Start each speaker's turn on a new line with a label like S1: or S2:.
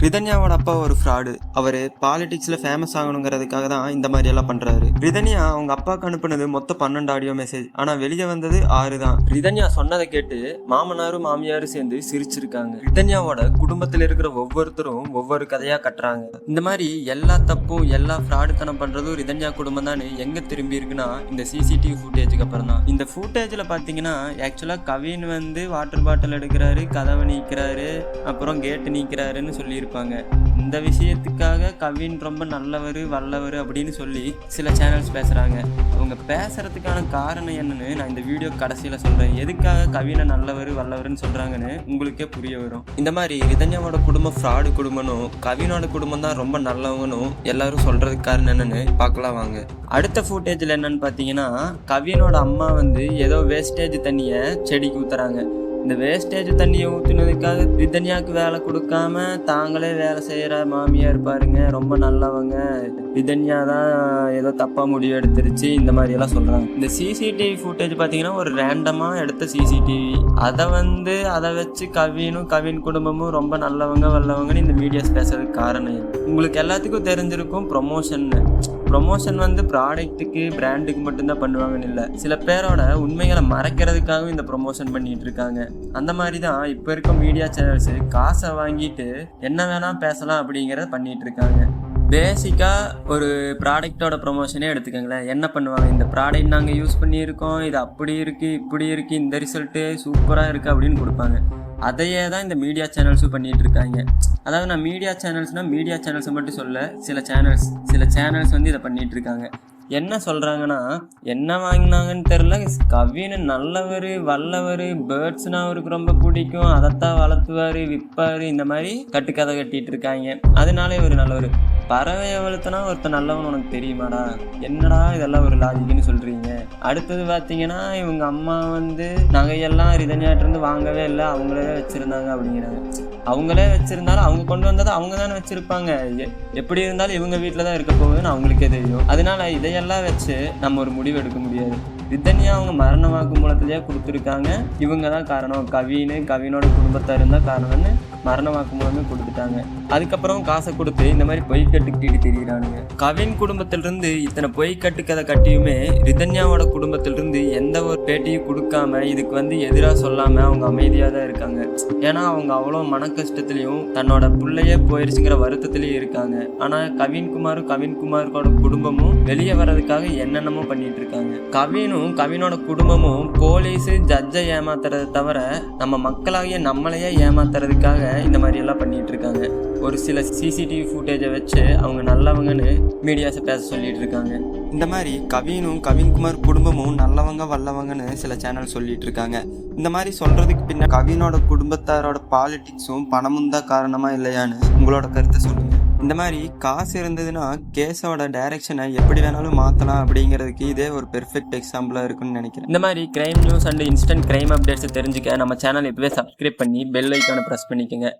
S1: ரிதன்யாவோட அப்பா ஒரு ஃப்ராடு. அவரு பாலிடிக்ஸ்ல ஃபேமஸ் ஆகணுங்கிறதுக்காக தான் இந்த மாதிரி எல்லாம் பண்றாரு. ரிதன்யா அவங்க அப்பாவுக்கு அனுப்புனது மொத்தம் 12 ஆடியோ மெசேஜ். ஆனா வெளியே வந்தது 6 தான். ரிதன்யா சொன்னதை கேட்டு மாமனாரும் மாமியாரும் சேர்ந்து சிரிச்சிருக்காங்க. ரிதன்யாவோட குடும்பத்தில் இருக்கிற ஒவ்வொருத்தரும் ஒவ்வொரு கதையா கட்டுறாங்க. இந்த மாதிரி எல்லா தப்பும் எல்லா ஃப்ராடுத்தனம் பண்றதும் ரிதன்யா குடும்பம் தான் எங்க திரும்பி இருக்குன்னா இந்த சிசிடிவி ஃபுட்டேஜுக்கு அப்புறம் தான். இந்த ஃபுட்டேஜ்ல பாத்தீங்கன்னா ஆக்சுவலா கவின் வந்து வாட்டர் பாட்டில் எடுக்கிறாரு, கதவை நீக்கிறாரு, அப்புறம் கேட்டு நீக்கிறாருன்னு சொல்லி இருப்பாங்க. இந்த விஷயத்துக்காக கவின் ரொம்ப நல்லவர் வல்லவர் அப்படின்னு சொல்லி சில சேனல்ஸ் பேசுறாங்க. அவங்க பேசுறதுக்கான காரணம் என்னன்னு நான் இந்த வீடியோ கடைசியில சொல்றேன். எதுக்காக கவினை நல்லவர் வல்லவர்னு சொல்றாங்கன்னு உங்களுக்கே புரிய வரும். இந்த மாதிரி ரிதன்யாவோட குடும்பம் ஃப்ராடு குடும்பனும் கவினோட குடும்பம் தான் ரொம்ப நல்லவங்கன்னு எல்லாரும் சொல்றதுக்கு காரணம் என்னன்னு பார்க்கலாம் வாங்க. அடுத்த ஃபுட்டேஜ்ல என்னன்னு பாத்தீங்கன்னா கவினோட அம்மா வந்து ஏதோ வேஸ்டேஜ் தண்ணியை செடிக்கு ஊத்துறாங்க. இந்த வேஸ்டேஜ் தண்ணியை ஊற்றுனதுக்காக ரிதன்யாவுக்கு வேலை கொடுக்காம தாங்களே வேலை செய்கிற மாமியார் பாருங்க, ரொம்ப நல்லவங்க, ரிதன்யா தான் ஏதோ தப்பாக முடிவு எடுத்துருச்சு, இந்த மாதிரி எல்லாம் சொல்கிறாங்க. இந்த சிசிடிவி ஃபுட்டேஜ் பார்த்தீங்கன்னா ஒரு ரேண்டமாக எடுத்த சிசிடிவி. அதை வச்சு கவின் குடும்பமும் ரொம்ப நல்லவங்க வல்லவங்கன்னு இந்த மீடியாஸ் பேசுறதுக்கு காரணம். உங்களுக்கு எல்லாத்துக்கும் தெரிஞ்சிருக்கும் ப்ரொமோஷன் வந்து ப்ராடக்ட்டுக்கு பிராண்டுக்கு மட்டும்தான் பண்ணுவாங்கன்னு இல்லை, சில பேரோட உண்மைகளை மறைக்கிறதுக்காகவும் இந்த ப்ரொமோஷன் பண்ணிட்டு இருக்காங்க. அந்த மாதிரி தான் இப்போ இருக்க மீடியா சேனல்ஸ் காசை வாங்கிட்டு என்ன வேணா பேசலாம் அப்படிங்கிறத பண்ணிட்டு இருக்காங்க. பேசிக்காக ஒரு ப்ராடக்டோட ப்ரொமோஷனே எடுத்துக்கோங்களேன். என்ன பண்ணுவாங்க, இந்த ப்ராடக்ட் நாங்கள் யூஸ் பண்ணியிருக்கோம், இது அப்படி இருக்குது இப்படி இருக்குது, இந்த ரிசல்ட்டு சூப்பராக இருக்குது அப்படின்னு கொடுப்பாங்க. அதையே தான் இந்த மீடியா சேனல்ஸும் பண்ணிகிட்டு இருக்காங்க. அதாவது நான் மீடியா சேனல்ஸை மட்டும் சொல்ல, சில சேனல்ஸ் வந்து இதை பண்ணிகிட்டு இருக்காங்க. என்ன சொல்கிறாங்கன்னா, என்ன வாங்கினாங்கன்னு தெரில, கவின் நல்லவர் வல்லவர், பேர்ட்ஸ்னா அவருக்கு ரொம்ப பிடிக்கும், அதைத்தான் வளர்த்துவார் விற்பார், இந்த மாதிரி கட்டுக்கதை கட்டிகிட்டு இருக்காங்க. அதனாலே ஒரு நல்லவர். பறவையை வளர்த்தனா ஒருத்தர் நல்லவன் உனக்கு தெரியுமாடா? என்னடா இதெல்லாம் ஒரு லாஜிக்னு சொல்கிறீங்க. அடுத்தது பார்த்தீங்கன்னா இவங்க அம்மா வந்து நகையெல்லாம் ரிதன்யாட்டிருந்து வாங்கவே இல்லை, அவங்களே வச்சுருந்தாங்க அப்படிங்கிறாங்க. அவங்களே வச்சுருந்தாலும் அவங்க கொண்டு வந்ததை அவங்க தானே வச்சுருப்பாங்க. எப்படி இருந்தாலும் இவங்க வீட்டில் தான் இருக்க போகுதுன்னு அவங்களுக்கே தெரியும். அதனால இதையெல்லாம் வச்சு நம்ம ஒரு முடிவு எடுக்க முடியாது. ரிதன்யா அவங்க மரண வாக்குமூலத்திலேயே கொடுத்துருக்காங்க, இவங்க தான் காரணம், கவினோட குடும்பத்தார் இருந்தால் காரணம்னு மரண வாக்குமூலமே கொடுத்துட்டாங்க. அதுக்கப்புறம் காசை கொடுத்து இந்த மாதிரி பொய் கட்டுக்கிட்டு தெரிகிறானுங்க. கவின் குடும்பத்திலிருந்து இத்தனை பொய் கட்டுக்கதை கட்டியுமே ரிதன்யாவோட குடும்பத்திலிருந்து எந்த ஒரு பேட்டியும் கொடுக்காம இதுக்கு வந்து எதிராக சொல்லாமல் அவங்க அமைதியாக தான் இருக்காங்க. ஏன்னா அவங்க அவ்வளோ மன கஷ்டத்துலையும் தன்னோட பிள்ளையே போயிடுச்சுங்கிற வருத்தத்திலையும் இருக்காங்க. ஆனால் கவின்குமாரோட குடும்பமும் வெளியே வர்றதுக்காக என்னென்னமோ பண்ணிட்டு இருக்காங்க. கவினோட குடும்பமும் போலீஸு ஜட்ஜை ஏமாத்துறதை தவிர நம்ம மக்களாகிய நம்மளையே ஏமாத்துறதுக்காக இந்த மாதிரி எல்லாம் பண்ணிட்டு இருக்காங்க. ஒரு சில சிசிடிவி ஃபுட்டேஜை வச்சு அவங்க நல்லவங்கன்னு மீடியாஸை பேச சொல்லிட்டு இருக்காங்க. இந்த மாதிரி கவின்குமார் குடும்பமும் நல்லவங்க வல்லவங்கன்னு சில சேனல் சொல்லிட்டு இருக்காங்க. இந்த மாதிரி சொல்றதுக்கு பின்ன கவினோட குடும்பத்தாரோட பாலிடிக்ஸும் பணமும் தான் காரணமா இல்லையான்னு உங்களோட கருத்தை சொல்லுங்க. இந்த மாதிரி காசு இருந்ததுன்னா கேஸோட டைரக்ஷனை எப்படி வேணாலும் மாற்றலாம் அப்படிங்கிறதுக்கு இதே ஒரு பெர்ஃபெக்ட் எக்ஸாம்பிளாக இருக்குன்னு நினைக்கிறேன். இந்த மாதிரி crime news and instant crime updates தெரிஞ்சுக்க நம்ம சேனல் இப்போவே சப்ஸ்கிரைப் பண்ணி பெல் ஐக்கானை ப்ரெஸ் பண்ணிக்கோங்க.